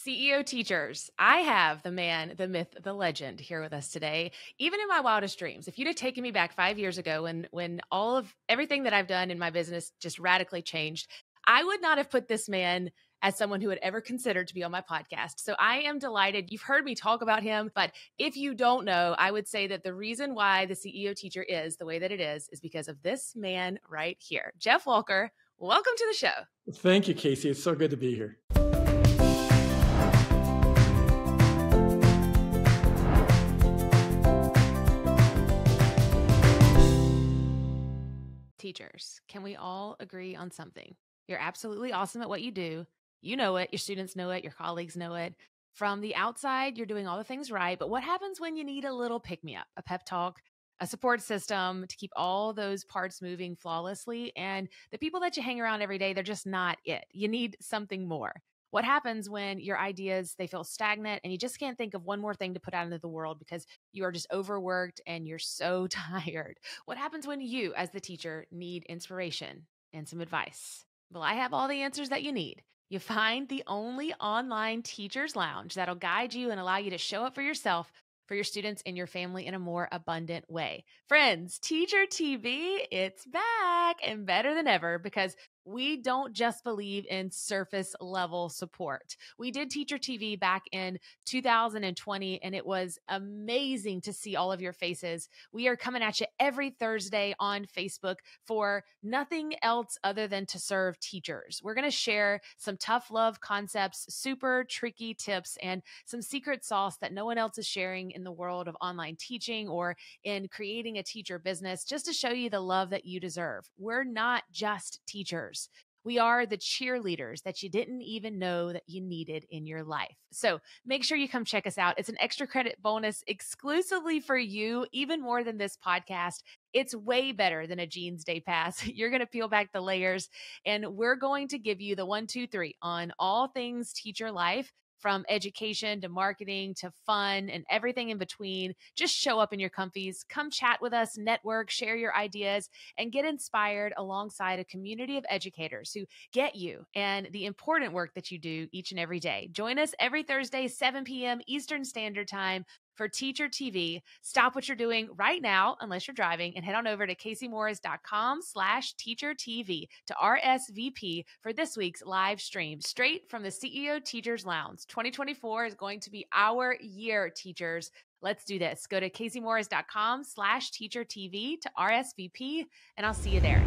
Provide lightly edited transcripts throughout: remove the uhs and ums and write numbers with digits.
CEO teachers, I have the man, the myth, the legend here with us today. Even in my wildest dreams, if you'd have taken me back 5 years ago when all of everything that I've done in my business just radically changed, I would not have put this man as someone who had ever considered to be on my podcast. So I am delighted. You've heard me talk about him, but if you don't know, I would say that the reason why the CEO teacher is the way that it is because of this man right here. Jeff Walker, welcome to the show. Thank you, Casey. It's so good to be here. Teachers, can we all agree on something? You're absolutely awesome at what you do. You know it. Your students know it. Your colleagues know it. From the outside, you're doing all the things right. But what happens when you need a little pick-me-up, a pep talk, a support system to keep all those parts moving flawlessly? And the people that you hang around every day, they're just not it. You need something more. What happens when your ideas, they feel stagnant and you just can't think of one more thing to put out into the world because you are just overworked and you're so tired? What happens when you, as the teacher, need inspiration and some advice? Well, I have all the answers that you need. You find the only online teachers lounge that'll guide you and allow you to show up for yourself, for your students, and your family in a more abundant way. Friends, Teacher TV, it's back and better than ever because we don't just believe in surface level support. We did Teacher TV back in 2020, and it was amazing to see all of your faces. We are coming at you every Thursday on Facebook for nothing else other than to serve teachers. We're going to share some tough love concepts, super tricky tips, and some secret sauce that no one else is sharing in the world of online teaching or in creating a teacher business, just to show you the love that you deserve. We're not just teachers. We are the cheerleaders that you didn't even know that you needed in your life. So make sure you come check us out. It's an extra credit bonus exclusively for you, even more than this podcast. It's way better than a Jeans Day Pass. You're going to peel back the layers, and we're going to give you the 1, 2, 3 on all things teacher life, from education to marketing to fun and everything in between. Just show up in your comfies, come chat with us, network, share your ideas, and get inspired alongside a community of educators who get you and the important work that you do each and every day. Join us every Thursday, 7 p.m. Eastern Standard Time for Teacher TV. Stop what you're doing right now, unless you're driving, and head on over to CaseyMorris.com/teachertv to RSVP for this week's live stream, straight from the CEO Teachers Lounge. 2024 is going to be our year, teachers. Let's do this. Go to CaseyMorris.com/teachertv to RSVP, and I'll see you there.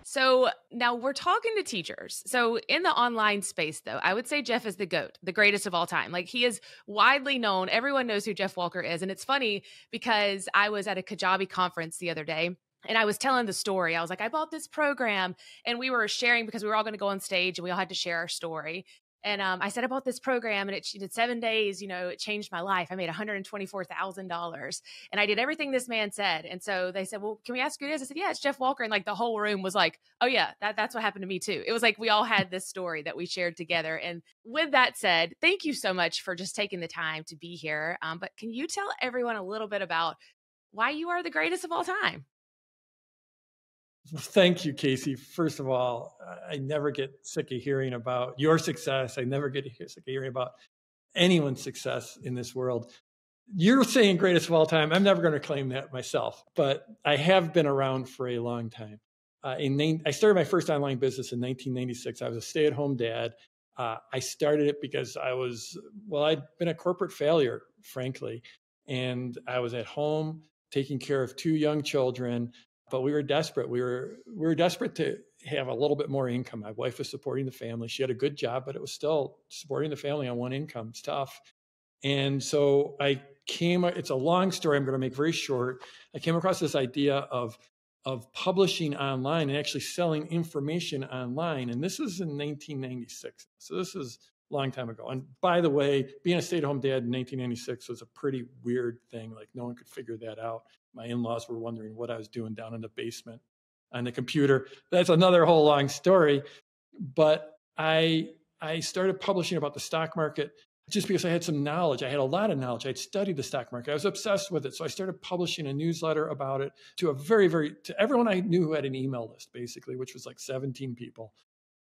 So now we're talking to teachers. So in the online space, though, I would say Jeff is the GOAT, the greatest of all time. Like, he is widely known. Everyone knows who Jeff Walker is. And it's funny because I was at a Kajabi conference the other day, and I was telling the story. I was like, I bought this program, and we were sharing because we were all going to go on stage and we all had to share our story. And I said, I bought this program, and it did 7 days, it changed my life. I made $124,000, and I did everything this man said. And so they said, well, can we ask who it is? I said, yeah, it's Jeff Walker. And like the whole room was like, oh yeah, that's what happened to me too. It was like, we all had this story that we shared together. And with that said, thank you so much for just taking the time to be here. But can you tell everyone a little bit about why you are the greatest of all time? Thank you, Casey. First of all, I never get sick of hearing about your success. I never get sick of hearing about anyone's success in this world. You're saying greatest of all time. I'm never going to claim that myself, but I have been around for a long time. I started my first online business in 1996. I was a stay-at-home dad. I started it because I'd been a corporate failure, frankly, and I was at home taking care of 2 young children. But we were desperate. We were desperate to have a little bit more income. My wife was supporting the family. She had a good job, but it was still supporting the family on one income. It's tough. And so it's a long story I'm going to make very short. I came across this idea of publishing online and actually selling information online. And this is in 1996. So this is a long time ago. And by the way, being a stay-at-home dad in 1996 was a pretty weird thing. Like, no one could figure that out. My in-laws were wondering what I was doing down in the basement on the computer. That's another whole long story. But I started publishing about the stock market just because I had some knowledge. I had a lot of knowledge. I'd studied the stock market. I was obsessed with it. So I started publishing a newsletter about it to everyone I knew who had an email list, basically, which was like 17 people.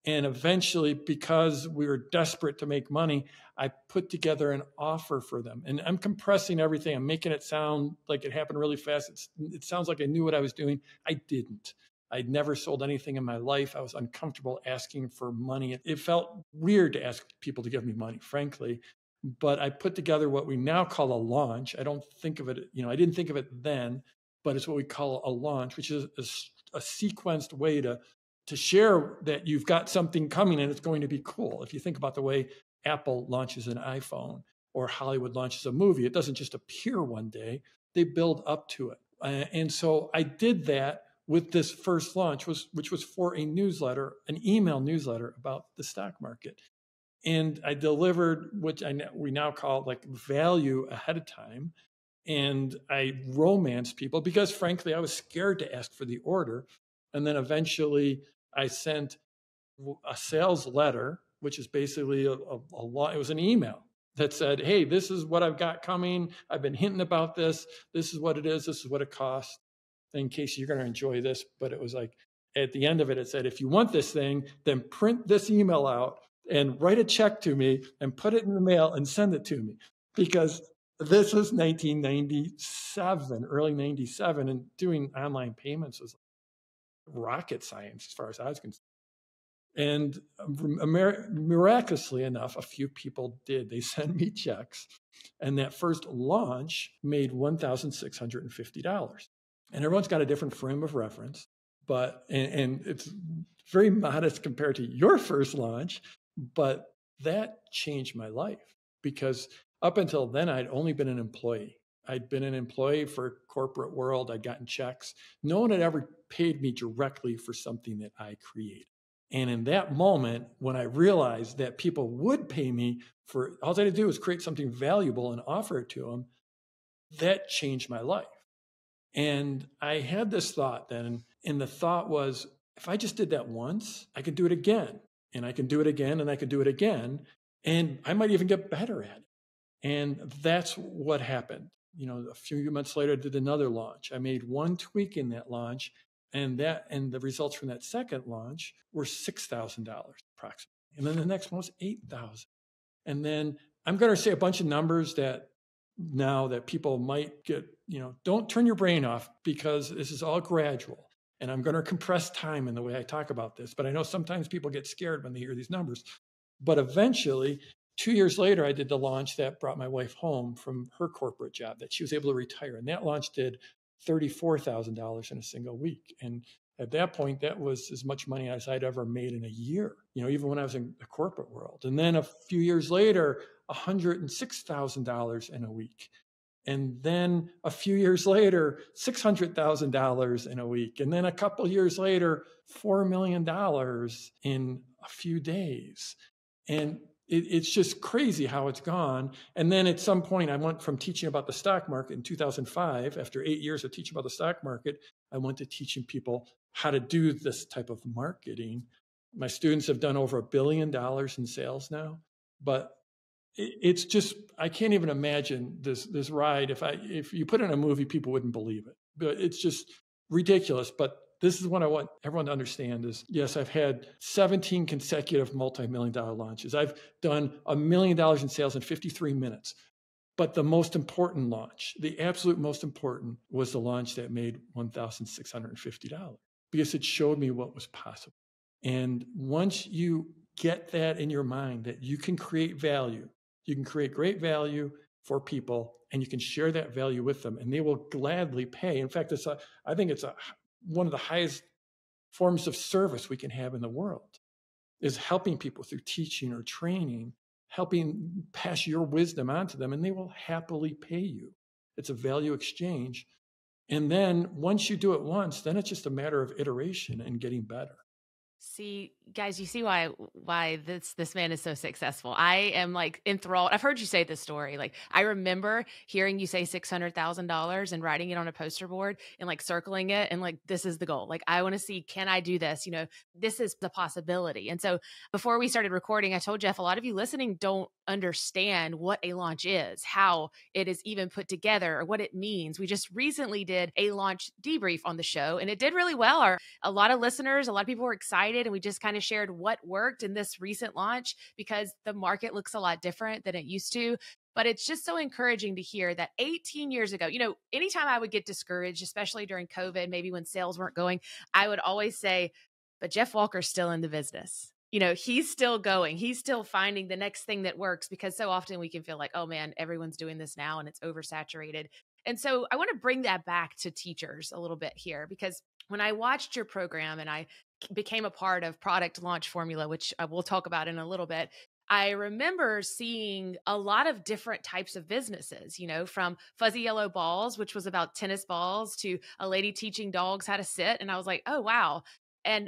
And eventually, because we were desperate to make money, I put together an offer for them. And I'm compressing everything. I'm making it sound like it happened really fast. It sounds like I knew what I was doing. I didn't. I'd never sold anything in my life. I was uncomfortable asking for money. It felt weird to ask people to give me money, frankly. But I put together what we now call a launch. I don't think of it, I didn't think of it then, but it's what we call a launch, which is a sequenced way to share that you've got something coming and it's going to be cool. If you think about the way Apple launches an iPhone or Hollywood launches a movie, it doesn't just appear one day, they build up to it. And so I did that with this first launch, which was for a newsletter, an email newsletter about the stock market. And I delivered, which we now call like value ahead of time. And I romanced people because, frankly, I was scared to ask for the order. And then eventually I sent a sales letter, which is basically it was an email that said, hey, this is what I've got coming. I've been hinting about this. This is what it is. This is what it costs in case you're going to enjoy this. But it was like, at the end of it, it said, if you want this thing, then print this email out and write a check to me and put it in the mail and send it to me. Because this was 1997, early 97, and doing online payments was rocket science as far as I was concerned. And miraculously enough, a few people did. They sent me checks. And that first launch made $1,650. And everyone's got a different frame of reference, and it's very modest compared to your first launch, but that changed my life because up until then, I'd only been an employee. I'd been an employee for corporate world. I'd gotten checks. No one had ever paid me directly for something that I created. And in that moment, when I realized that people would pay me for, all I had to do was create something valuable and offer it to them, that changed my life. And I had this thought then, and the thought was, if I just did that once, I could do it again, and I can do it again, and I could do it again, and I might even get better at it. And that's what happened. A few months later, I did another launch. I made one tweak in that launch, and the results from that second launch were $6,000 approximately. And then the next one was $8,000. And then I'm going to say a bunch of numbers that now that people might get, don't turn your brain off because this is all gradual. And I'm going to compress time in the way I talk about this. But I know sometimes people get scared when they hear these numbers. But eventually, 2 years later, I did the launch that brought my wife home from her corporate job that she was able to retire. And that launch did $34,000 in a single week. And at that point, that was as much money as I'd ever made in a year, even when I was in the corporate world. And then a few years later, $106,000 in a week. And then a few years later, $600,000 in a week. And then a couple of years later, $4 million in a few days. And it's just crazy how it's gone. And then at some point, I went from teaching about the stock market in 2005, after 8 years of teaching about the stock market, I went to teaching people how to do this type of marketing. My students have done over $1 billion in sales now, but it's just, I can't even imagine this ride. If you put it in a movie, people wouldn't believe it, but it's just ridiculous. But this is what I want everyone to understand is, yes, I've had 17 consecutive multi-million-dollar launches. I've done $1 million in sales in 53 minutes. But the most important launch, the absolute most important, was the launch that made $1,650 because it showed me what was possible. And once you get that in your mind that you can create value, you can create great value for people, and you can share that value with them, and they will gladly pay. In fact, I think it's one of the highest forms of service we can have in the world is helping people through teaching or training, helping pass your wisdom on to them, and they will happily pay you. It's a value exchange. And then once you do it once, then it's just a matter of iteration and getting better. See, guys, you see why this man is so successful. I am like enthralled. I've heard you say this story. Like I remember hearing you say $600,000 and writing it on a poster board and like circling it and like, this is the goal. Like I want to see, can I do this? This is the possibility. And so before we started recording, I told Jeff, a lot of you listening don't understand what a launch is, how it is even put together, or what it means. We just recently did a launch debrief on the show and it did really well. A lot of listeners, a lot of people were excited excited and we just kind of shared what worked in this recent launch because the market looks a lot different than it used to. But it's just so encouraging to hear that 18 years ago, anytime I would get discouraged, especially during COVID, maybe when sales weren't going, I would always say, but Jeff Walker's still in the business. He's still going. He's still finding the next thing that works, because so often we can feel like, oh man, everyone's doing this now and it's oversaturated. And so I want to bring that back to teachers a little bit here, because when I watched your program and I became a part of Product Launch Formula, which we'll talk about in a little bit, I remember seeing a lot of different types of businesses, from fuzzy yellow balls, which was about tennis balls, to a lady teaching dogs how to sit. And I was like, oh, wow.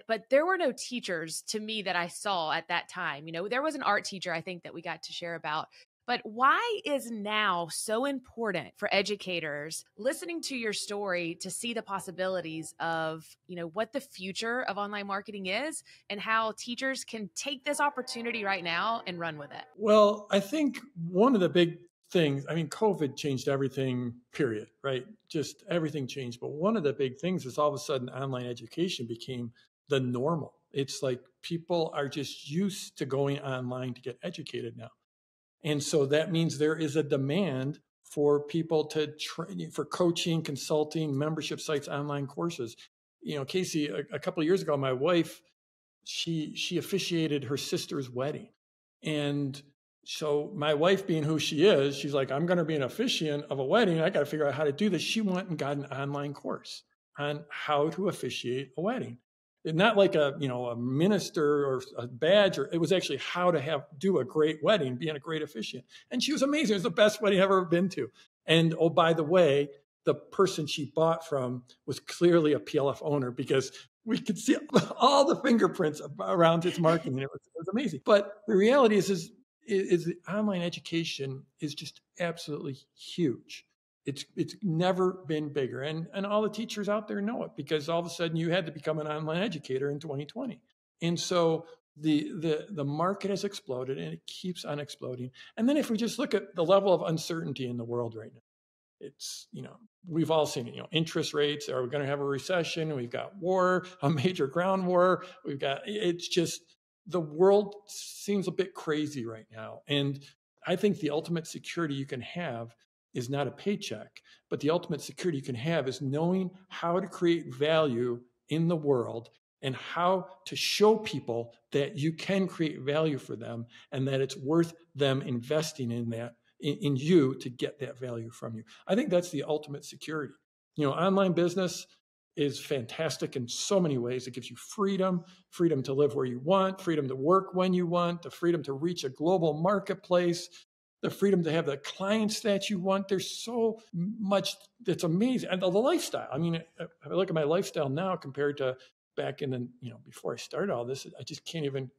But there were no teachers to me that I saw at that time. There was an art teacher, I think, that we got to share about. But why is now so important for educators listening to your story to see the possibilities of, what the future of online marketing is and how teachers can take this opportunity right now and run with it? Well, I think one of the big things, COVID changed everything, period, right? Just everything changed. But one of the big things is all of a sudden online education became the normal. It's like people are just used to going online to get educated now. And so that means there is a demand for people to train, for coaching, consulting, membership sites, online courses. Casey, a couple of years ago, my wife, she officiated her sister's wedding. And so my wife, being who she is, she's like, I'm going to be an officiant of a wedding. I got to figure out how to do this. She went and got an online course on how to officiate a wedding. Not like a minister or a badge, or it was actually how to do a great wedding, being a great officiant. And she was amazing. It was the best wedding I've ever been to. And oh, by the way, the person she bought from was clearly a PLF owner, because we could see all the fingerprints around its marketing. It was amazing. But the reality is that online education is just absolutely huge. It's never been bigger. And all the teachers out there know it, because all of a sudden you had to become an online educator in 2020. And so the market has exploded, and it keeps on exploding. And then if we just look at the level of uncertainty in the world right now, it's, we've all seen it, interest rates, are we going to have a recession? We've got war, a major ground war. It's just, the world seems a bit crazy right now. And I think the ultimate security you can have is not a paycheck, but the ultimate security you can have is knowing how to create value in the world and how to show people that you can create value for them and that it's worth them investing in that, in you, to get that value from you. I think that's the ultimate security. Online business is fantastic in so many ways. It gives you freedom to live where you want, freedom to work when you want, the freedom to reach a global marketplace, the freedom to have the clients that you want. There's so much that's amazing. And the lifestyle. I look at my lifestyle now compared to back in the, before I started all this, I just can't even,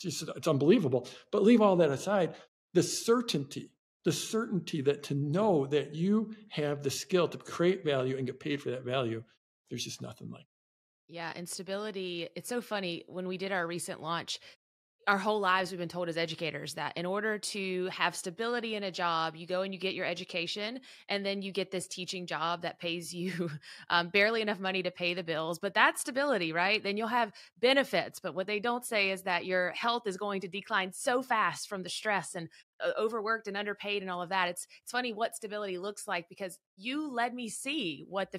it's unbelievable. But leave all that aside, the certainty that to know that you have the skill to create value and get paid for that value, there's just nothing like it. Yeah. And stability. It's so funny. When we did our recent launch, our whole lives, we've been told as educators that in order to have stability in a job, you go and you get your education, and then you get this teaching job that pays you barely enough money to pay the bills. But that's stability, right? Then you'll have benefits. But what they don't say is that your health is going to decline so fast from the stress and overworked and underpaid and all of that. It's funny what stability looks like, because you let me see what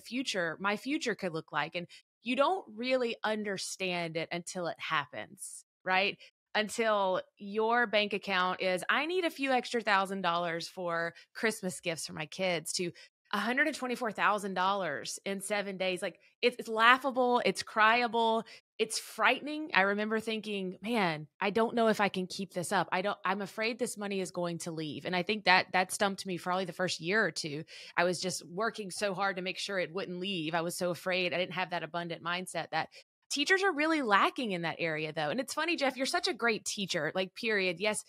my future could look like. And you don't really understand it until it happens, right? Until your bank account is, I need a few extra $1,000 for Christmas gifts for my kids, to $124,000 in 7 days. Like it's laughable. It's cryable. It's frightening. I remember thinking, man, I don't know if I can keep this up. I'm afraid this money is going to leave. And I think that stumped me for probably the first year or two. I was just working so hard to make sure it wouldn't leave. I was so afraid. I didn't have that abundant mindset. That teachers are really lacking in that area, though. And it's funny, Jeff, you're such a great teacher, like, period. Yes,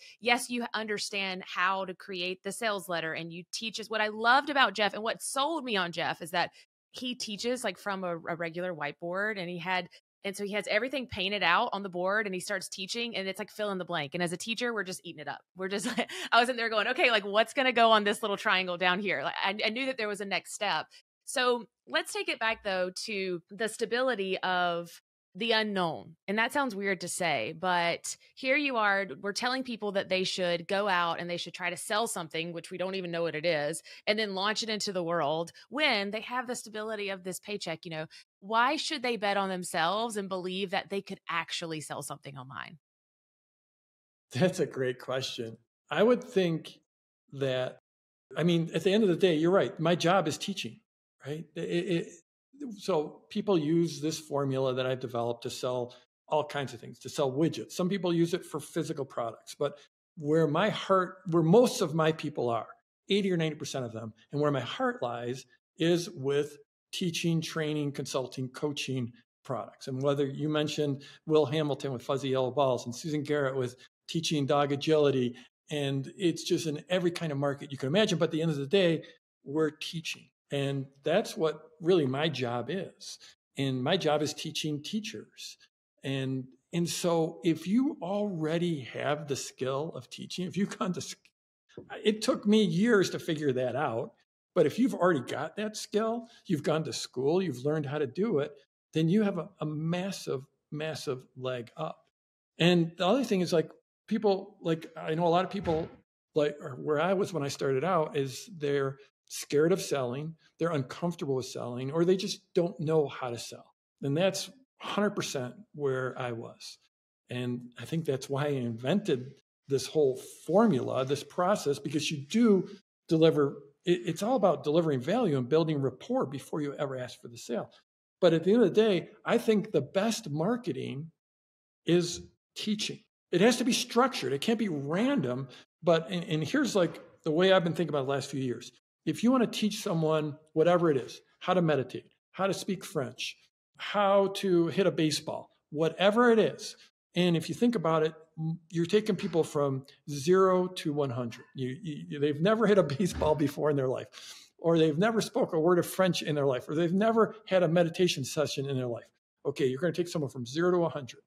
you understand how to create the sales letter, and you teach us. What I loved about Jeff and what sold me on Jeff is that he teaches like from a regular whiteboard, and so he has everything painted out on the board, and he starts teaching, and it's like fill in the blank. And as a teacher, we're just eating it up. We're just, I was in there going, okay, like what's going to go on this little triangle down here? Like, I knew that there was a next step. So let's take it back though to the stability of the unknown. And that sounds weird to say, but here you are, we're telling people that they should go out and they should try to sell something, which we don't even know what it is, and then launch it into the world when they have the stability of this paycheck. Why should they bet on themselves and believe that they could actually sell something online? That's a great question. I would think that, I mean, at the end of the day, you're right. My job is teaching, right? So people use this formula that I've developed to sell all kinds of things, to sell widgets. Some people use it for physical products, but where most of my people are, 80 or 90% of them, and where my heart lies is with teaching, training, consulting, coaching products. And whether you mentioned Will Hamilton with Fuzzy Yellow Balls and Susan Garrett with teaching dog agility, and it's just in every kind of market you can imagine. But at the end of the day, we're teaching. And that's what really my job is. And my job is teaching teachers. And so if you already have the skill of teaching, if you've gone to, it took me years to figure that out. But if you've already got that skill, you've gone to school, you've learned how to do it, then you have a massive, massive leg up. And the other thing is, like, people, like, I know a lot of people, like, where I was when I started out, is they're scared of selling, they're uncomfortable with selling, or they just don't know how to sell. And that's 100% where I was. And I think that's why I invented this whole formula, this process, because you do deliver, it's all about delivering value and building rapport before you ever ask for the sale. But at the end of the day, I think the best marketing is teaching. It has to be structured. It can't be random. But, and here's like the way I've been thinking about the last few years. If you want to teach someone whatever it is, how to meditate, how to speak French, how to hit a baseball, whatever it is. And if you think about it, you're taking people from 0 to 100. They've never hit a baseball before in their life, or they've never spoke a word of French in their life, or they've never had a meditation session in their life. Okay, you're going to take someone from 0 to 100.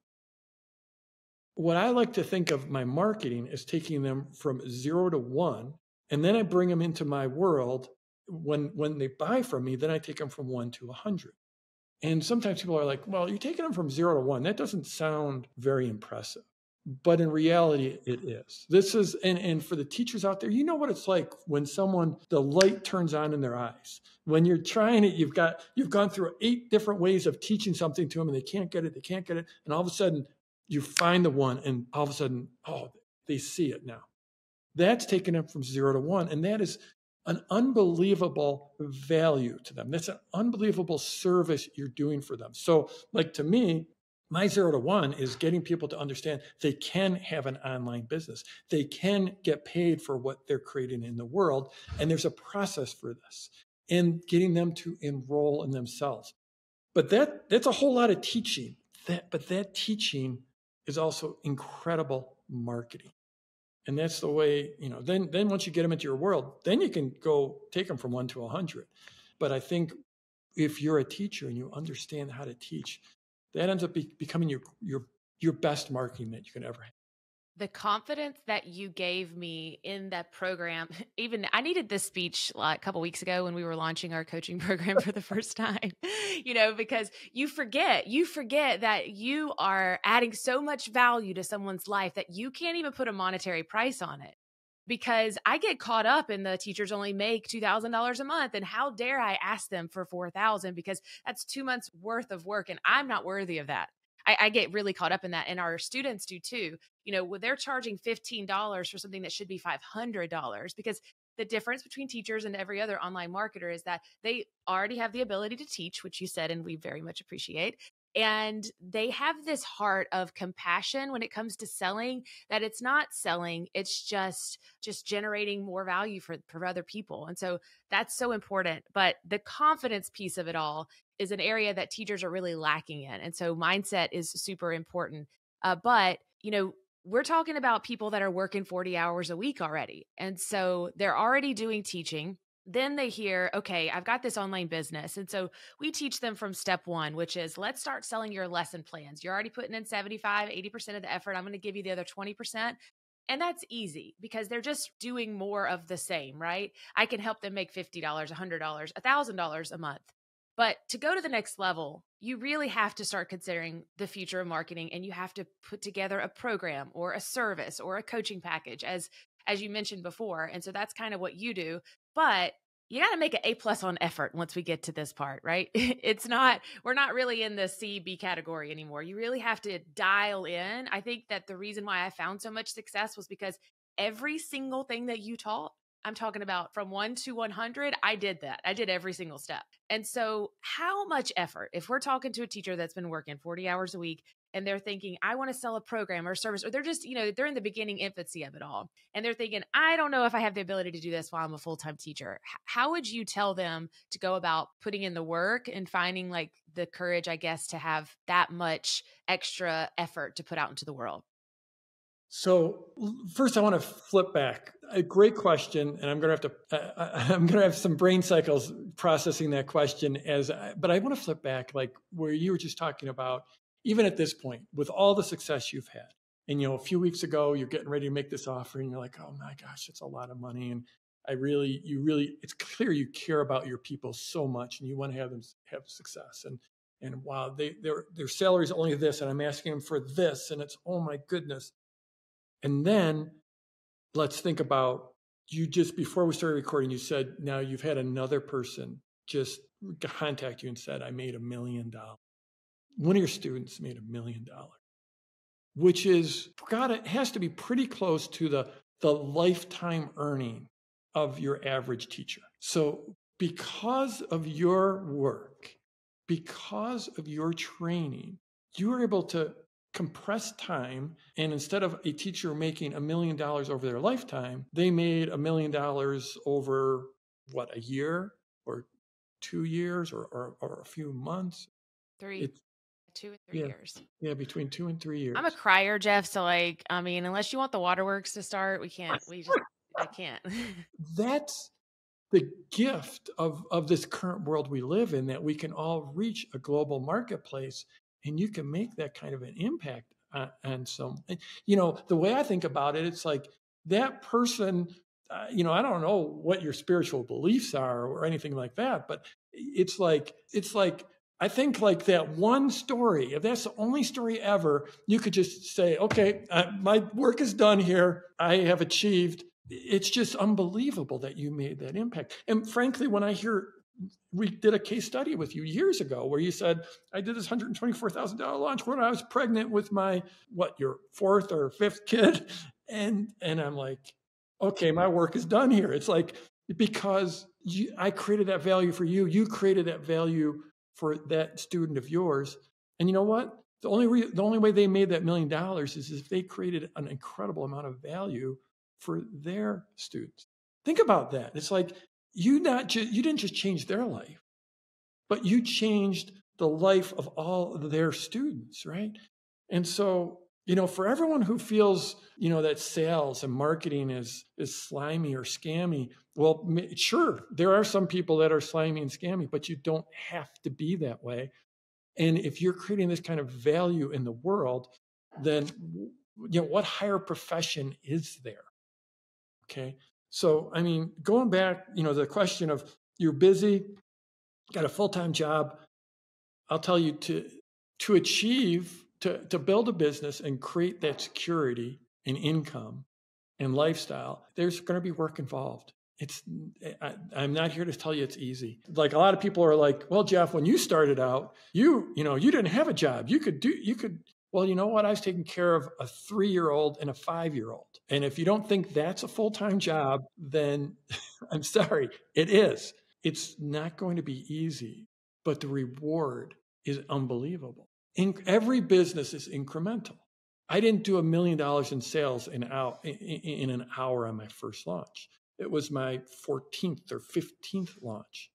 What I like to think of my marketing is taking them from 0 to 1, and then I bring them into my world. When they buy from me, then I take them from 1 to 100. And sometimes people are like, well, you're taking them from 0 to 1. That doesn't sound very impressive. But in reality, it is. This is, and for the teachers out there, you know what it's like when the light turns on in their eyes. When you're trying it, you've gone through 8 different ways of teaching something to them, and they can't get it, and all of a sudden you find the one, and all of a sudden, oh, they see it now. That's taking them from 0 to 1, and that is an unbelievable value to them. That's an unbelievable service you're doing for them. So, like, to me, my 0 to 1 is getting people to understand they can have an online business. They can get paid for what they're creating in the world. And there's a process for this, and getting them to enroll in themselves. But that's a whole lot of teaching. But that teaching is also incredible marketing. And that's the way, then once you get them into your world, then you can go take them from 1 to 100. But I think if you're a teacher and you understand how to teach, that ends up becoming your best marketing that you can ever have. The confidence that you gave me in that program, even I needed this speech like a couple weeks ago when we were launching our coaching program for the first time, because you forget that you are adding so much value to someone's life that you can't even put a monetary price on it. Because I get caught up in the teachers only make $2,000 a month, and how dare I ask them for $4,000, because that's 2 months worth of work, and I'm not worthy of that. I get really caught up in that, and our students do too. When they're charging $15 for something that should be $500, because the difference between teachers and every other online marketer is that they already have the ability to teach, which you said, and we very much appreciate. And they have this heart of compassion when it comes to selling, that it's not selling, it's just generating more value for other people. And so that's so important. But the confidence piece of it all is an area that teachers are really lacking in. And so mindset is super important. But we're talking about people that are working 40 hours a week already. And so they're already doing teaching. Then they hear, okay, I've got this online business. And so we teach them from step 1, which is, let's start selling your lesson plans. You're already putting in 75, 80% of the effort. I'm going to give you the other 20%. And that's easy because they're just doing more of the same, right? I can help them make $50, $100, $1,000 a month. But to go to the next level, you really have to start considering the future of marketing, and you have to put together a program or a service or a coaching package as you mentioned before. And so that's kind of what you do. But you got to make an A+ on effort once we get to this part, right? We're not really in the C/B category anymore. You really have to dial in. I think that the reason why I found so much success was because every single thing that you taught, I'm talking about from 1 to 100, I did that. I did every single step. And so how much effort, if we're talking to a teacher that's been working 40 hours a week and they're thinking, I want to sell a program or a service, or they're just, they're in the beginning infancy of it all. And they're thinking, I don't know if I have the ability to do this while I'm a full-time teacher. How would you tell them to go about putting in the work and finding like the courage, I guess, to have that much extra effort to put out into the world? So first, I want to flip back. A great question, and I'm going to have some brain cycles processing that question. But I want to flip back, like where you were just talking about, even at this point, with all the success you've had, and a few weeks ago, you're getting ready to make this offer, and you're like, oh my gosh, it's a lot of money, and it's clear you care about your people so much, and you want to have them have success, and wow, their salary is only this, and I'm asking them for this, and it's, oh my goodness. And then let's think about, you just before we started recording, you said now you've had another person just contact you and said, I made $1 million. One of your students made $1 million, which it has to be pretty close to the lifetime earning of your average teacher. So because of your work, because of your training, you were able to compress time, and instead of a teacher making $1 million over their lifetime, they made $1 million over a year or 2 years or a few months. 2 or 3 years. Yeah, between 2 and 3 years. I'm a crier, Jeff. So unless you want the waterworks to start, I can't. That's the gift of this current world we live in, that we can all reach a global marketplace, and you can make that kind of an impact on some. The way I think about it, it's like that person. I don't know what your spiritual beliefs are or anything like that, but it's like I think like that one story. If that's the only story ever, you could just say, okay, my work is done here. I have achieved. It's just unbelievable that you made that impact. And frankly, when I hear, we did a case study with you years ago where you said, I did this $124,000 launch when I was pregnant with your 4th or 5th kid. And I'm like, okay, my work is done here. It's like, because I created that value for you. You created that value for that student of yours. And you know what? The only way they made that $1 million is if they created an incredible amount of value for their students. Think about that. It's like you didn't just change their life, but you changed the life of all of their students, right? And so, for everyone who feels, that sales and marketing is slimy or scammy, well, sure, there are some people that are slimy and scammy, but you don't have to be that way. And if you're creating this kind of value in the world, then, what higher profession is there? Okay. So, going back, the question of, you're busy, got a full-time job. I'll tell you, to achieve, to build a business and create that security and income and lifestyle, there's going to be work involved. I'm not here to tell you it's easy. Like, a lot of people are like, well, Jeff, when you started out, you didn't have a job. Well, you know what? I was taking care of a 3-year-old and a 5-year-old. And if you don't think that's a full-time job, then I'm sorry, it is. It's not going to be easy, but the reward is unbelievable. Every business is incremental. I didn't do $1 million in sales in an hour on my first launch. It was my 14th or 15th launch.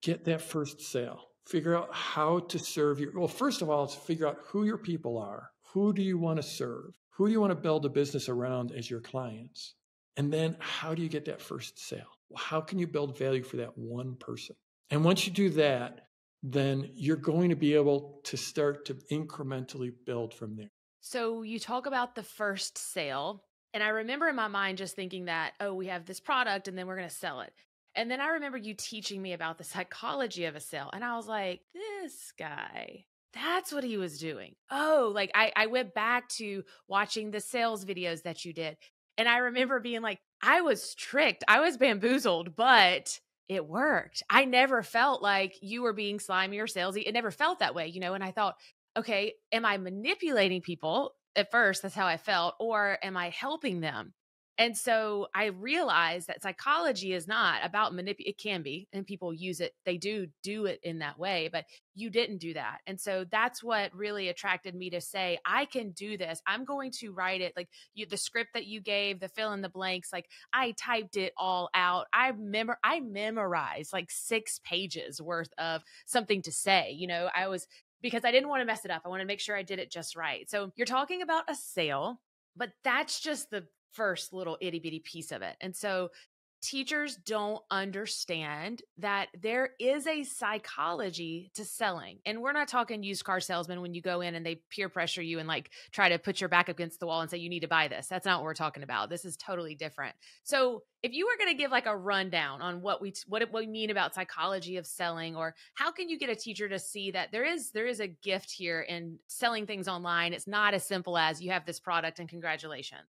Get that first sale. Figure out how to serve first of all, it's figure out who your people are. Who do you want to serve? Who do you want to build a business around as your clients? And then how do you get that first sale? How can you build value for that one person? And once you do that, then you're going to be able to start to incrementally build from there. So you talk about the first sale, and I remember in my mind just thinking that, oh, we have this product and then we're going to sell it. And then I remember you teaching me about the psychology of a sale. And I was like, this guy, that's what he was doing. Oh, like I went back to watching the sales videos that you did. And I remember being like, I was tricked. I was bamboozled, but it worked. I never felt like you were being slimy or salesy. It never felt that way, And I thought, okay, am I manipulating people? At first, that's how I felt. Or am I helping them? And so I realized that psychology is not about it can be, and people use it. They do it in that way, but you didn't do that. And so that's what really attracted me to say, I can do this. I'm going to write it. Like the script that you gave, the fill in the blanks, like I typed it all out. I memorized like 6 pages worth of something to say. Because I didn't want to mess it up. I want to make sure I did it just right. So you're talking about a sale, but that's just the first little itty bitty piece of it. And so teachers don't understand that there is a psychology to selling. And we're not talking used car salesmen when you go in and they peer pressure you and like try to put your back against the wall and say, you need to buy this. That's not what we're talking about. This is totally different. So if you were going to give like a rundown on what we mean about psychology of selling, or how can you get a teacher to see that there is a gift here in selling things online? It's not as simple as you have this product and congratulations.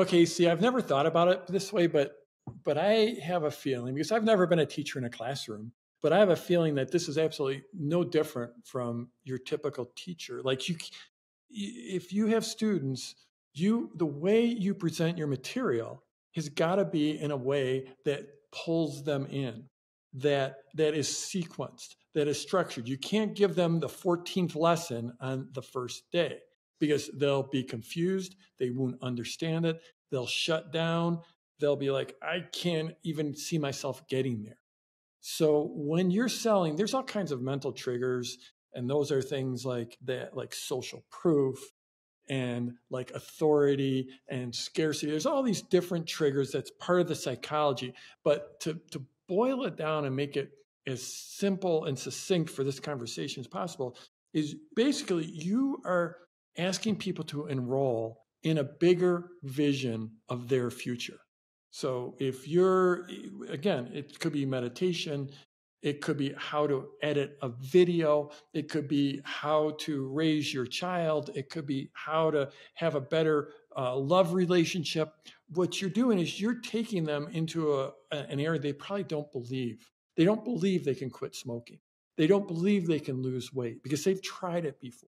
Casey, I've never thought about it this way, but I have a feeling, because I've never been a teacher in a classroom, but I have a feeling that this is absolutely no different from your typical teacher. Like if you have students, the way you present your material has got to be in a way that pulls them in, that is sequenced, that is structured. You can't give them the 14th lesson on the first day, because they'll be confused. They won't understand it. They'll shut down. They'll be like, I can't even see myself getting there. So when you're selling, there's all kinds of mental triggers. And those are things like that, like social proof and like authority and scarcity. There's all these different triggers. That's part of the psychology. But to boil it down and make it as simple and succinct for this conversation as possible is basically you are asking people to enroll in a bigger vision of their future. So if again, it could be meditation, it could be how to edit a video, it could be how to raise your child, it could be how to have a better love relationship. What you're doing is you're taking them into an area they probably don't believe. They don't believe they can quit smoking. They don't believe they can lose weight because they've tried it before.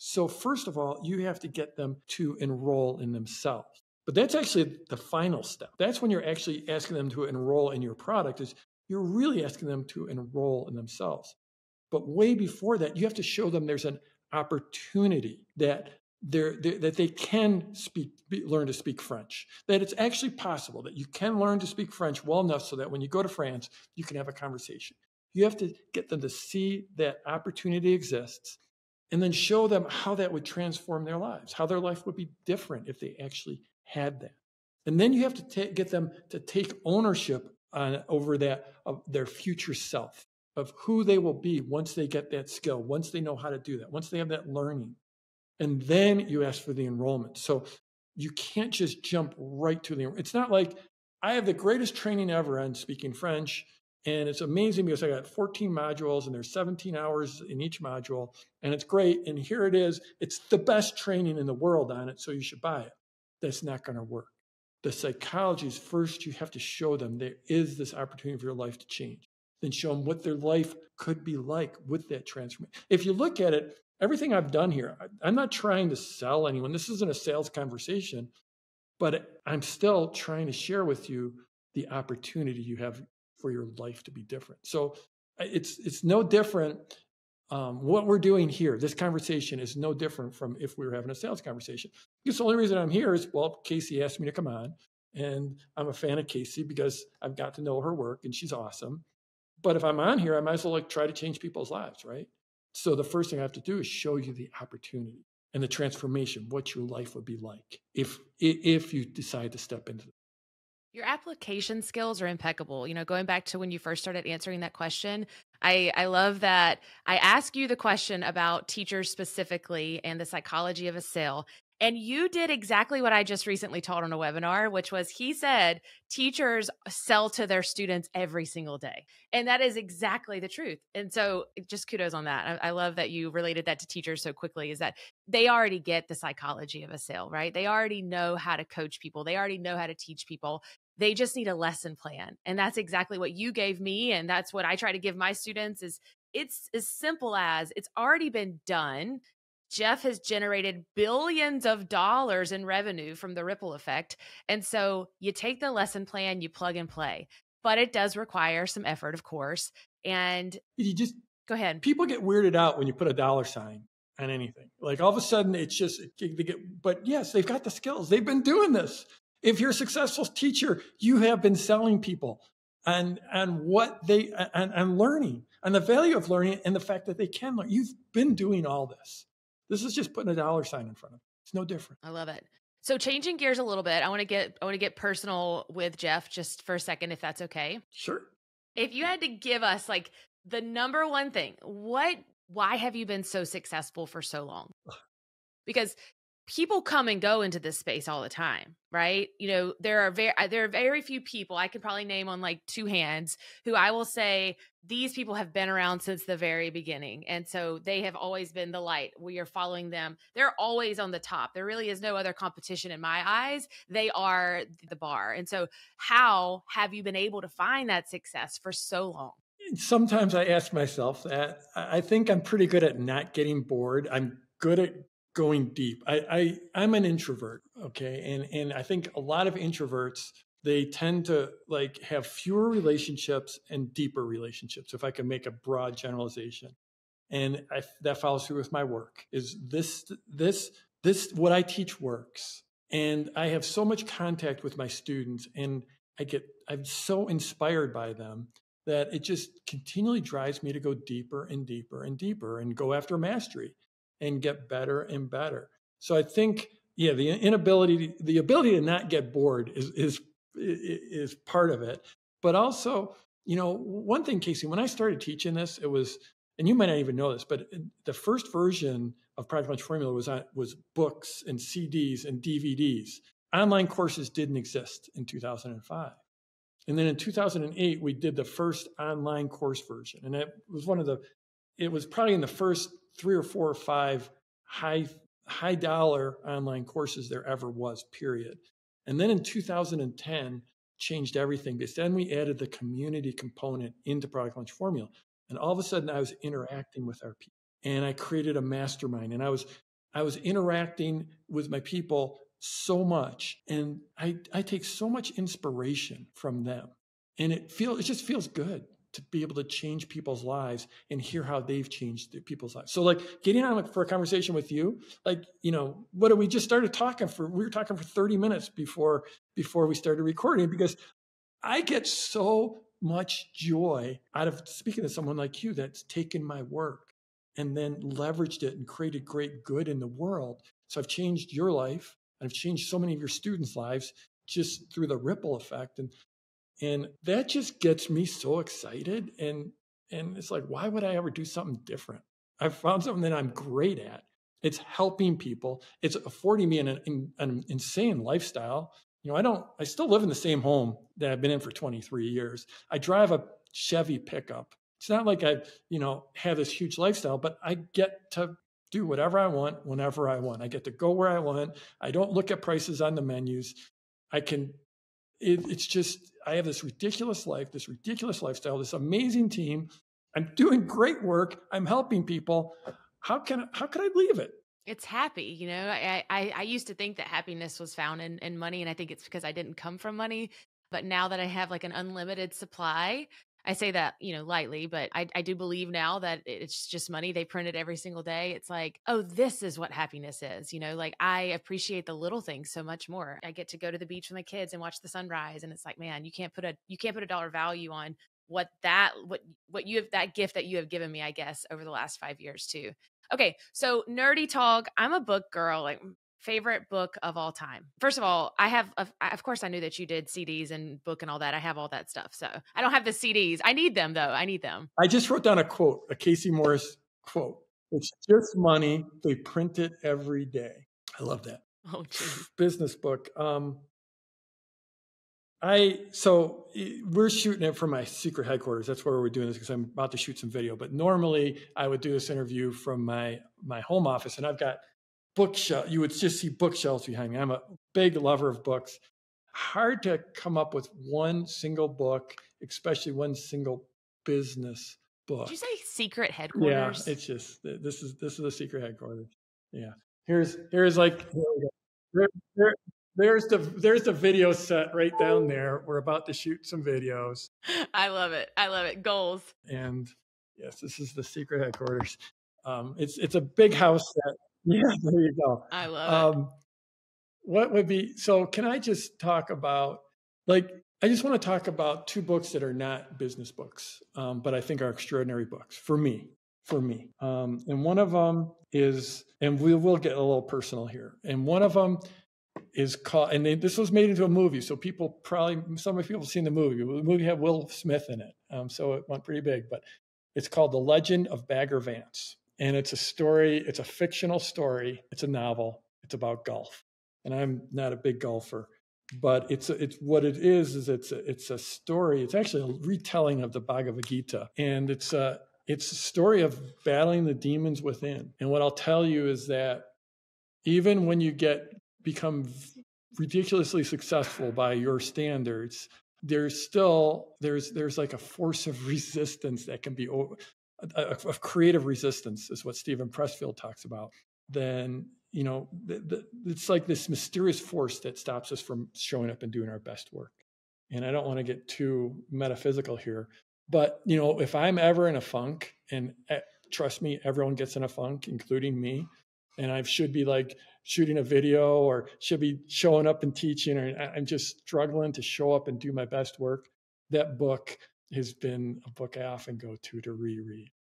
So first of all, you have to get them to enroll in themselves. But that's actually the final step. That's when you're actually asking them to enroll in your product, is you're really asking them to enroll in themselves. But way before that, you have to show them there's an opportunity that they can learn to speak French, that it's actually possible that you can learn to speak French well enough so that when you go to France, you can have a conversation. You have to get them to see that opportunity exists, and then show them how that would transform their lives, how their life would be different if they actually had that. And then you have to get them to take ownership over that, of their future self, of who they will be once they get that skill, once they know how to do that, once they have that learning. And then you ask for the enrollment. So you can't just jump right to it's not like I have the greatest training ever on speaking French. And it's amazing because I got 14 modules and there's 17 hours in each module. And it's great. And here it is. It's the best training in the world on it. So you should buy it. That's not going to work. The psychology is first, you have to show them there is this opportunity for your life to change. Then show them what their life could be like with that transformation. If you look at it, everything I've done here, I'm not trying to sell anyone. This isn't a sales conversation, but I'm still trying to share with you the opportunity you have for your life to be different. So it's no different. What we're doing here, this conversation is no different from if we were having a sales conversation. Because the only reason I'm here is, well, Casey asked me to come on, and I'm a fan of Casey because I've got to know her work and she's awesome. But if I'm on here, I might as well like try to change people's lives, right? So the first thing I have to do is show you the opportunity and the transformation, what your life would be like if you decide to step into it. Your application skills are impeccable. Going back to when you first started answering that question, I love that I ask you the question about teachers specifically and the psychology of a sale. And you did exactly what I just recently taught on a webinar, which was he said teachers sell to their students every single day. And that is exactly the truth. And so just kudos on that. I love that you related that to teachers so quickly, is that they already get the psychology of a sale, right? They already know how to coach people. They already know how to teach people. They just need a lesson plan. And that's exactly what you gave me. And that's what I try to give my students is it's as simple as it's already been done. Jeff has generated billions of dollars in revenue from the ripple effect. And so you take the lesson plan, you plug and play, but it does require some effort, of course. And You just, go ahead. people get weirded out when you put a dollar sign on anything. Like all of a sudden it's just, but yes, they've got the skills. They've been doing this. If you're a successful teacher, you have been selling people and what they, and learning and the value of learning and the fact that they can learn. You've been doing all this. This is just putting a dollar sign in front of it. It's no different. I love it. So changing gears a little bit, I want to get personal with Jeff just for a second, if that's okay. Sure. If you had to give us like the number one thing, why have you been so successful for so long? Because people come and go into this space all the time, right? You know, there are very few people I could probably name on like two hands who I will say these people have been around since the very beginning. And so they have always been the light. We are following them. They're always on the top. There really is no other competition in my eyes. They are the bar. And so how have you been able to find that success for so long? Sometimes I ask myself that. I think I'm pretty good at not getting bored. I'm good at going deep. I'm an introvert, okay? And I think a lot of introverts, they tend to like have fewer relationships and deeper relationships, if I can make a broad generalization. And that follows through with my work. Is this what I teach works? And I have so much contact with my students, and I'm so inspired by them that it just continually drives me to go deeper and deeper and deeper and go after mastery and get better and better. So I think, yeah, the ability to not get bored is part of it. But also, you know, one thing, Casey, when I started teaching this, it was, and you might not even know this, but the first version of Project Launch Formula was books and CDs and DVDs. Online courses didn't exist in 2005. And then in 2008, we did the first online course version. And it was probably in the first 3 or 4 or 5 high dollar online courses there ever was, period. And then in 2010, changed everything because then we added the community component into Product Launch Formula. And all of a sudden I was interacting with our people, and I created a mastermind, and I was interacting with my people so much. And I take so much inspiration from them. And it just feels good to be able to change people's lives and hear how they've changed people's lives. So like getting on for a conversation with you, like, you know, we just started talking we were talking for 30 minutes before we started recording, because I get so much joy out of speaking to someone like you that's taken my work and then leveraged it and created great good in the world. So I've changed your life. I've changed so many of your students' lives just through the ripple effect. And that just gets me so excited. And it's like, why would I ever do something different? I've found something that I'm great at. It's helping people. It's affording me an insane lifestyle. You know, I still live in the same home that I've been in for 23 years. I drive a Chevy pickup. It's not like I, you know, have this huge lifestyle, but I get to do whatever I want, whenever I want. I get to go where I want. I don't look at prices on the menus. It's just, I have this ridiculous life, this ridiculous lifestyle, this amazing team. I'm doing great work. I'm helping people. How could I leave it? It's happy. You know, I used to think that happiness was found in money. And I think it's because I didn't come from money. But now that I have like an unlimited supply, I say that, you know, lightly, but I do believe now that it's just money. They print it every single day. It's like, oh, this is what happiness is. You know, like I appreciate the little things so much more. I get to go to the beach with my kids and watch the sunrise. And it's like, man, you can't put a dollar value on what you have, that gift that you have given me, I guess, over the last 5 years too. Okay. So nerdy talk. I'm a book girl. Like, favorite book of all time. First of all, of course I knew that you did CDs and book and all that. I have all that stuff. So I don't have the CDs. I need them though. I need them. I just wrote down a quote, a Casey Morris quote. It's just money. They print it every day. I love that. Oh, geez. Business book. We're shooting it from my secret headquarters. That's where we're doing this because I'm about to shoot some video. But normally I would do this interview from my home office, and I've got bookshelf. You would just see bookshelves behind me. I'm a big lover of books. Hard to come up with one single book, especially one single business Did you book. say secret Yeah, headquarters? it's just this is the secret headquarters. Yeah, here's like here we go. There, there, there's the video set right down there. We're about to shoot some videos, I love it. I love it. Goals. and yes, this is the secret headquarters. It's a big house set. Yeah, there you go. I love it. What would be so? Can I just talk about like I just want to talk about two books that are not business books, but I think are extraordinary books for me. And one of them is, and we will get a little personal here. And one of them is called, and this was made into a movie, so people probably some of people have seen the movie. The movie had Will Smith in it, so it went pretty big. But it's called The Legend of Bagger Vance, and it's a story. It's a fictional story. It's a novel. It's about golf, and I'm not a big golfer, but it's what it is it's a story. It's actually a retelling of the Bhagavad Gita, and it's a story of battling the demons within. And what I'll tell you is that even when you become ridiculously successful by your standards, there's like a force of resistance that can be of creative resistance is what Stephen Pressfield talks about. Then it's like this mysterious force that stops us from showing up and doing our best work. And I don't want to get too metaphysical here, but if I'm ever in a funk, and trust me, everyone gets in a funk, including me, and I should be like shooting a video or should be showing up and teaching, or I'm just struggling to show up and do my best work, that book has been a book I often go to reread.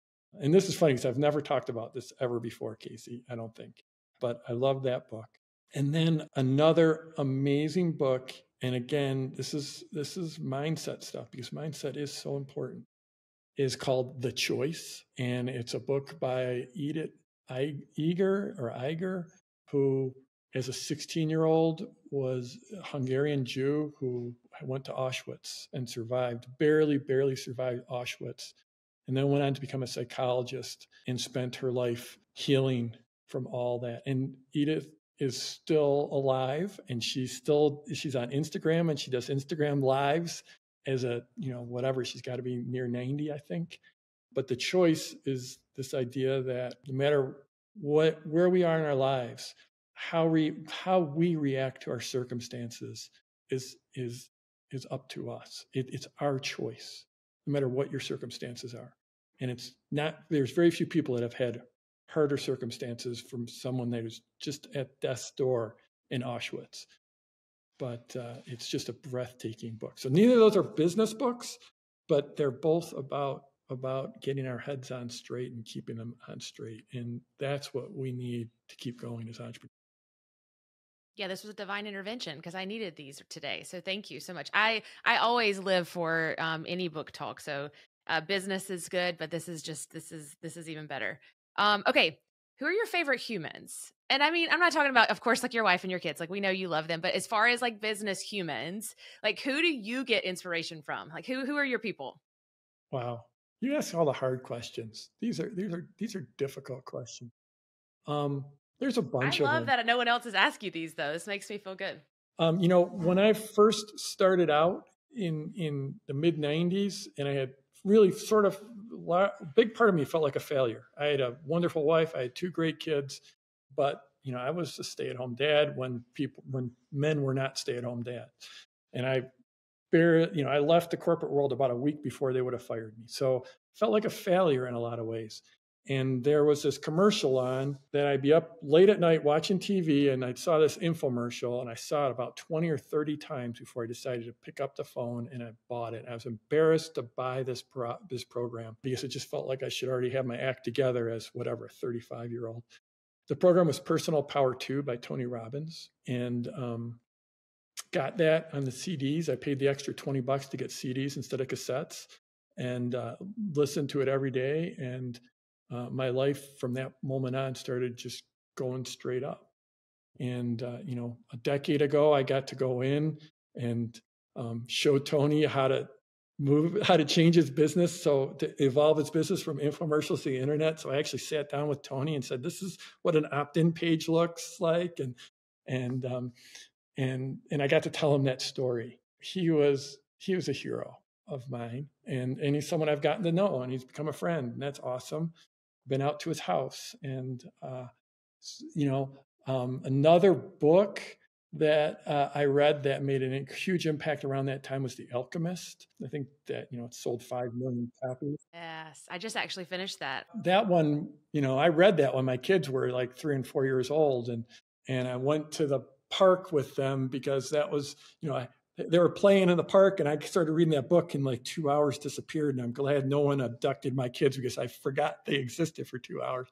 And this is funny because I've never talked about this ever before, Casey, I don't think, but I love that book. And then another amazing book, and again, this is mindset stuff because mindset is so important, is called The Choice. And it's a book by Edith Eiger, who as a 16-year-old was a Hungarian Jew who went to Auschwitz and survived, barely survived Auschwitz, and then went on to become a psychologist and spent her life healing from all that. And Edith is still alive, and she's on Instagram, and she does Instagram lives as a, whatever, she's got to be near 90, I think. But the choice is this idea that no matter where we are in our lives, how we react to our circumstances is up to us. It's our choice, no matter what your circumstances are. And it's not, there's very few people that have had harder circumstances from someone that was just at death's door in Auschwitz. But it's just a breathtaking book. So neither of those are business books, but they're both about getting our heads on straight and keeping them on straight. And that's what we need to keep going as entrepreneurs. Yeah, this was a divine intervention because I needed these today. So thank you so much. I always live for any book talk. So business is good, but this is even better. Okay, who are your favorite humans? And I mean, I'm not talking about, of course, like your wife and your kids. Like we know you love them, but as far as like business humans, like who do you get inspiration from? Like who are your people? Wow, you ask all the hard questions. These are difficult questions. There's a I bunch of love them. that no one else has asked you these though. This makes me feel good. When I first started out in the mid 90s, and I had really sort of a big part of me felt like a failure. I had a wonderful wife. I had two great kids, but I was a stay-at-home dad when men were not stay-at-home dads. And I left the corporate world about a week before they would have fired me. So felt like a failure in a lot of ways. And there was this commercial on that I'd be up late at night watching TV, and I saw this infomercial, and I saw it about 20 or 30 times before I decided to pick up the phone, and I bought it. I was embarrassed to buy this program because it just felt like I should already have my act together as whatever, a 35-year-old. The program was Personal Power 2 by Tony Robbins, and got that on the CDs. I paid the extra $20 to get CDs instead of cassettes, and listened to it every day. And my life from that moment on started just going straight up. And, a decade ago, I got to go in and show Tony how to change his business. So to evolve his business from infomercials to the internet. So I actually sat down with Tony and said, this is what an opt-in page looks like. And, and I got to tell him that story. He was a hero of mine, and he's someone I've gotten to know, and he's become a friend, and that's awesome. Been out to his house, and another book that I read that made a huge impact around that time was The Alchemist. I think that it sold 5 million copies. Yes, I just actually finished that. That one, I read that when my kids were like 3 and 4 years old, and I went to the park with them because that was, they were playing in the park, and I started reading that book, and like 2 hours disappeared, and I'm glad no one abducted my kids because I forgot they existed for 2 hours.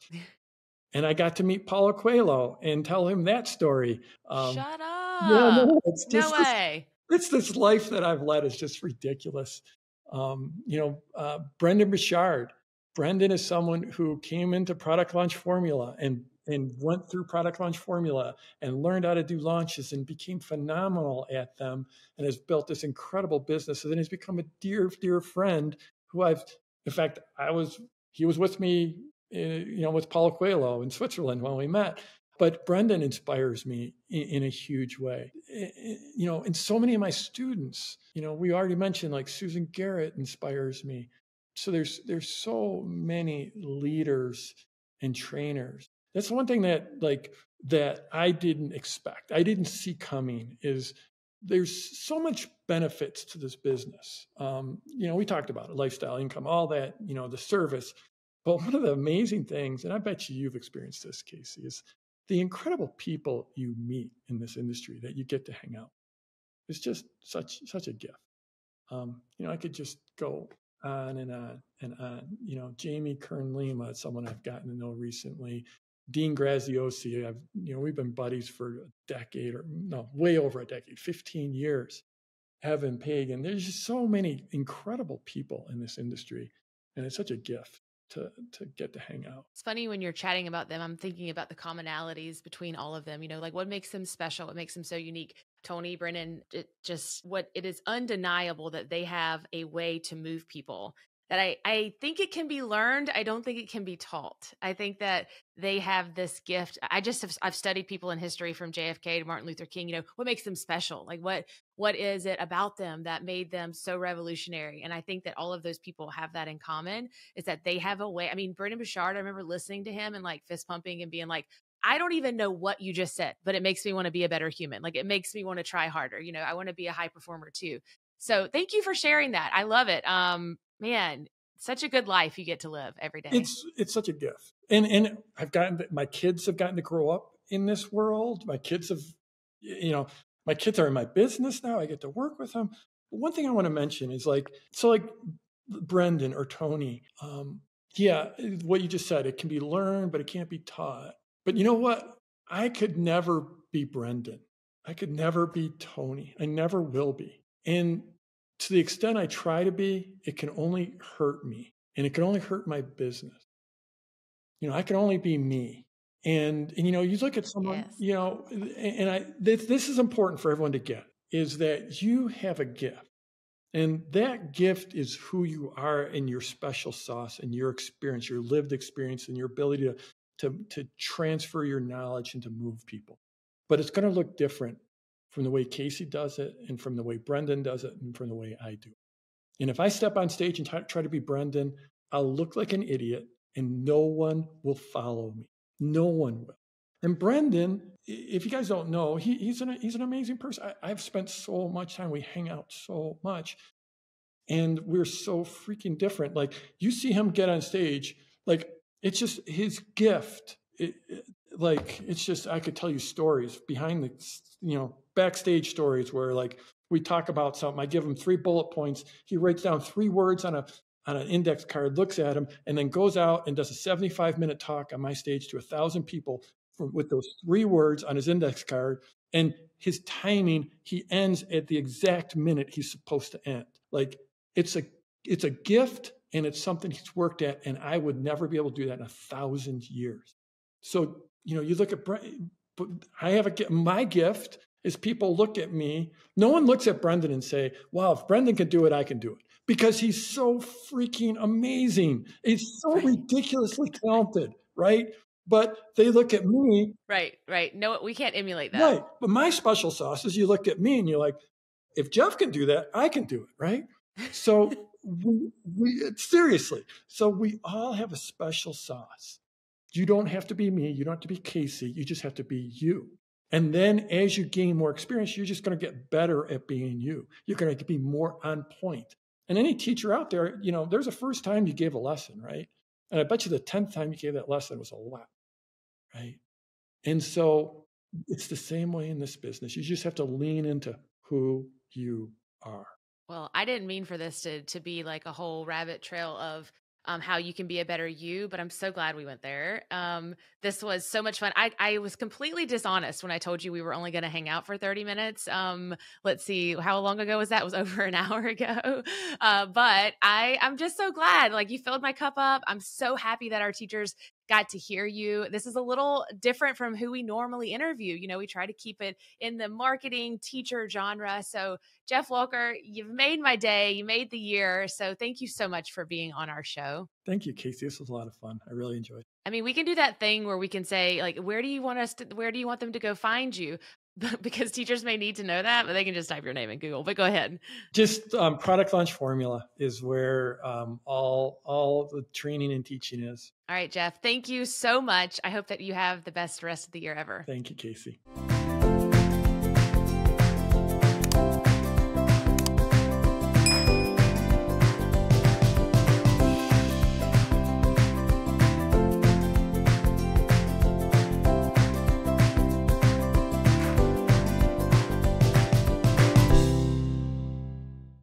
And I got to meet Paulo Coelho and tell him that story. Shut up! Yeah, no, it's just no way. It's this life that I've led is just ridiculous. Brendan Bouchard. Brendan is someone who came into Product Launch Formula and went through Product Launch Formula and learned how to do launches and became phenomenal at them and has built this incredible business and has become a dear, dear friend who he was with me, with Paulo Coelho in Switzerland when we met. But Brendan inspires me in a huge way. And so many of my students, we already mentioned like Susan Garrett inspires me. So there's so many leaders and trainers. That's one thing that I didn't expect. I didn't see coming is there's so much benefits to this business. We talked about it, lifestyle, income, all that, the service. But one of the amazing things, and I bet you've experienced this, Casey, is the incredible people you meet in this industry that you get to hang out. It's just such a gift. I could just go on and on and on. Jamie Kern-Lima is someone I've gotten to know recently. Dean Graziosi, we've been buddies for a decade way over a decade, 15 years. Evan Pagan. There's just so many incredible people in this industry, and it's such a gift to get to hang out. It's funny when you're chatting about them, I'm thinking about the commonalities between all of them, like what makes them special, what makes them so unique. Tony, Brennan, it is undeniable that they have a way to move people that I think it can be learned. I don't think it can be taught. I think that they have this gift. I've studied people in history from JFK to Martin Luther King, what makes them special? Like what is it about them that made them so revolutionary? And I think that all of those people have that in common is that they have a way. I mean, Brendan Bouchard, I remember listening to him and like fist pumping and being like, I don't even know what you just said, but it makes me want to be a better human. Like it makes me want to try harder. I want to be a high performer too. So thank you for sharing that. I love it. Man, such a good life you get to live every day. It's such a gift. And my kids have gotten to grow up in this world. My kids have, my kids are in my business now. I get to work with them. But one thing I want to mention is like Brendan or Tony. What you just said, it can be learned, but it can't be taught. But you know what? I could never be Brendan. I could never be Tony. I never will be. And to the extent I try to be, it can only hurt me, and it can only hurt my business. I can only be me. And you look at someone, yes. This is important for everyone to get, is that you have a gift. And that gift is who you are and your special sauce and your experience, your lived experience, and your ability to transfer your knowledge and to move people. But it's going to look different from the way Casey does it and from the way Brendan does it and from the way I do. And if I step on stage and try to be Brendan, I'll look like an idiot and no one will follow me. No one will. And Brendan, if you guys don't know, he's an amazing person. I've spent so much time. We hang out so much. And we're so freaking different. Like you see him get on stage, like it's just his gift. It's just, I could tell you stories behind the, backstage stories where like we talk about something. I give him 3 bullet points. He writes down 3 words on an index card, looks at them, and then goes out and does a 75-minute talk on my stage to 1,000 people with those 3 words on his index card. And his timing, he ends at the exact minute he's supposed to end. Like it's a gift, and it's something he's worked at, and I would never be able to do that in 1,000 years. So, you look at But I have my gift is people look at me. No one looks at Brendan and say, wow, if Brendan can do it, I can do it. Because he's so freaking amazing. He's so ridiculously talented, right? But they look at me. Right. No, we can't emulate that. Right. But my special sauce is you look at me and you're like, if Jeff can do that, I can do it, right? So seriously, so we all have a special sauce. You don't have to be me. You don't have to be Casey. You just have to be you. And then as you gain more experience, you're just going to get better at being you. You're going to be more on point. And any teacher out there, there's a first time you gave a lesson, right? And I bet you the 10th time you gave that lesson was a lot, right? And so it's the same way in this business. You just have to lean into who you are. Well, I didn't mean for this to be like a whole rabbit trail of how you can be a better you, but I'm so glad we went there. This was so much fun. I was completely dishonest when I told you we were only going to hang out for 30 minutes. Let's see, how long ago was that? It was over an hour ago. But I'm just so glad, like, you filled my cup up. I'm so happy that our teachers got to hear you. This is a little different from who we normally interview. We try to keep it in the marketing teacher genre. So Jeff Walker, you've made my day. You made the year. So thank you so much for being on our show. Thank you, Casey. This was a lot of fun. I really enjoyed it. I mean, we can do that thing where we can say, like, where do you want them to go find you? Because teachers may need to know that, but they can just type your name in Google. But go ahead. Just Product Launch Formula is where all the training and teaching is. All right, Jeff, thank you so much. I hope that you have the best rest of the year ever. Thank you, Casey.